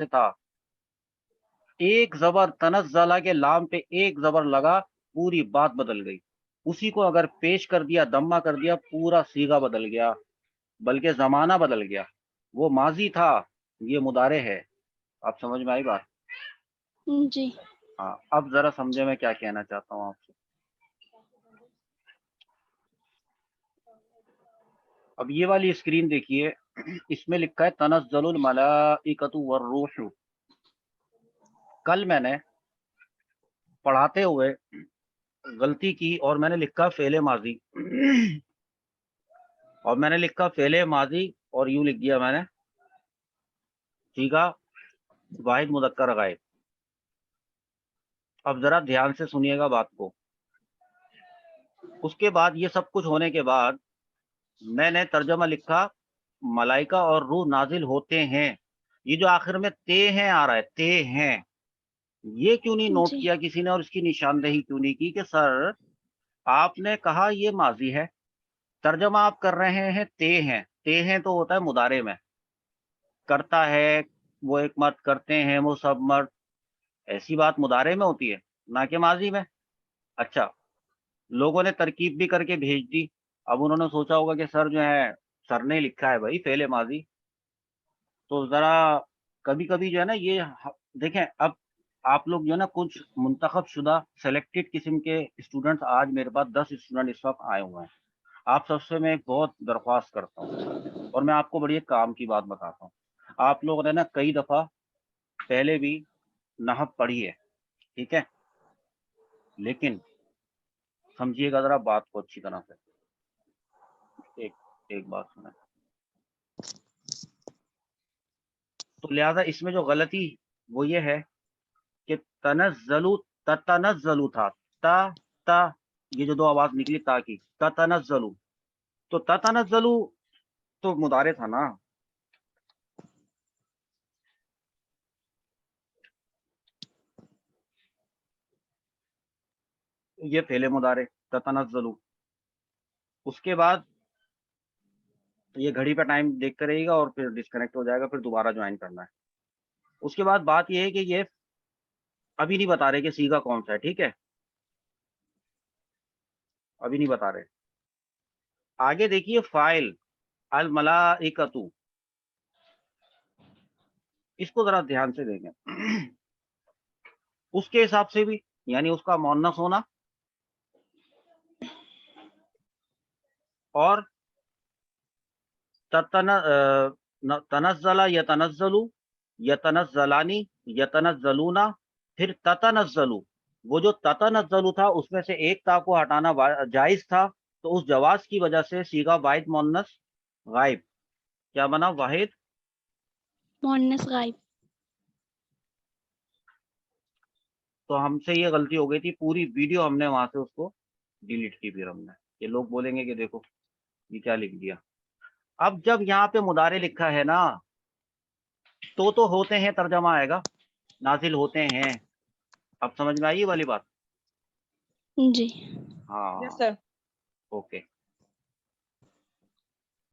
से था, एक जबर तनज़्ज़ला के लाम पे एक जबर लगा, पूरी बात बदल गई। उसी को अगर पेश कर दिया, दम्मा कर दिया, पूरा सीगा बदल गया, बल्कि जमाना बदल गया। वो माजी था, ये मुदारे है। आप समझ में आई बात? जी। हाँ, अब जरा समझे मैं क्या कहना चाहता हूँ आपसे। अब ये वाली स्क्रीन देखिए, इसमें लिखा है तनज़्ज़लुल मलाइकतु वर्रूहु। कल मैंने पढ़ाते हुए गलती की और मैंने लिखा फेले माजी और मैंने लिखा फेले माजी और यूं लिख दिया मैंने, सीगा वाहिद मुदक्कर गायब। अब जरा ध्यान से सुनिएगा बात को। उसके बाद ये सब कुछ होने के बाद मैंने तर्जमा लिखा, मलाइका और रूह नाजिल होते हैं। ये जो आखिर में ते हैं आ रहा है, ते हैं, ये क्यों नहीं नोट जी। किया किसी ने और इसकी निशानदेही क्यों नहीं की कि सर आपने कहा ये माजी है, तर्जमा आप कर रहे हैं ते हैं तो होता है मुदारे में, करता है वो एक मर्द, करते हैं वो सब मर्द, ऐसी बात मुदारे में होती है ना कि माजी में। अच्छा, लोगों ने तरकीब भी करके भेज दी। अब उन्होंने सोचा होगा कि सर जो है, सर ने लिखा है भाई फेले माजी, तो जरा कभी कभी जो है ना ये देखें। अब आप लोग जो है ना कुछ मुंतखब शुदा सेलेक्टेड किस्म के स्टूडेंट्स, आज मेरे पास 10 स्टूडेंट इस वक्त आए हुए हैं। आप सबसे मैं एक बहुत दरख्वास्त करता हूँ और मैं आपको बड़ी एक काम की बात बताता हूँ। आप लोगों ने ना कई दफ़ा पहले भी नहव पढ़ी है, ठीक है, लेकिन समझिएगा ज़रा बात को अच्छी तरह से। एक एक बात सुना, तो लिहाजा इसमें जो गलती वो ये है कि तनज़्ज़लु ततनज़्ज़लु था, ता ता, ये जो दो आवाज निकली ता की, ततनज़्ज़लु, तो ततनज़्ज़लु तो मुदारे था ना। ये फेले मुदारे ततनज़्ज़लु। उसके बाद ये घड़ी पे टाइम देख कर रहिएगा और फिर डिस्कनेक्ट हो जाएगा, फिर दोबारा ज्वाइन करना है। उसके बाद बात ये है कि ये अभी नहीं बता रहे कि सीगा कौन सा है, ठीक है, अभी नहीं बता रहे। आगे देखिए फाइल अल मलाइकतु, इसको जरा ध्यान से देखें। उसके हिसाब से भी, यानी उसका मुअन्नस होना और तनज़्ज़ला यतनज़्ज़लु, यतनज़्ज़लानी, यतनज़्ज़लूना, फिर ततनज़्ज़लु। वो जो ततनज़्ज़लु था उसमें से एक ता को हटाना जायज था, तो उस जवाज की वजह से सीगा वाहिद मुअन्नस गायब क्या बना, वाहिद। मुअन्नस गायब। तो हमसे ये गलती हो गई थी, पूरी वीडियो हमने वहां से उसको डिलीट की। फिर हमने, ये लोग बोलेंगे कि देखो ये क्या लिख दिया। अब जब यहाँ पे मुदारे लिखा है ना, तो होते हैं तर्जमा आएगा, नाजिल होते हैं। अब समझ में आई ये वाली बात? जी। हाँ, यस सर। ओके।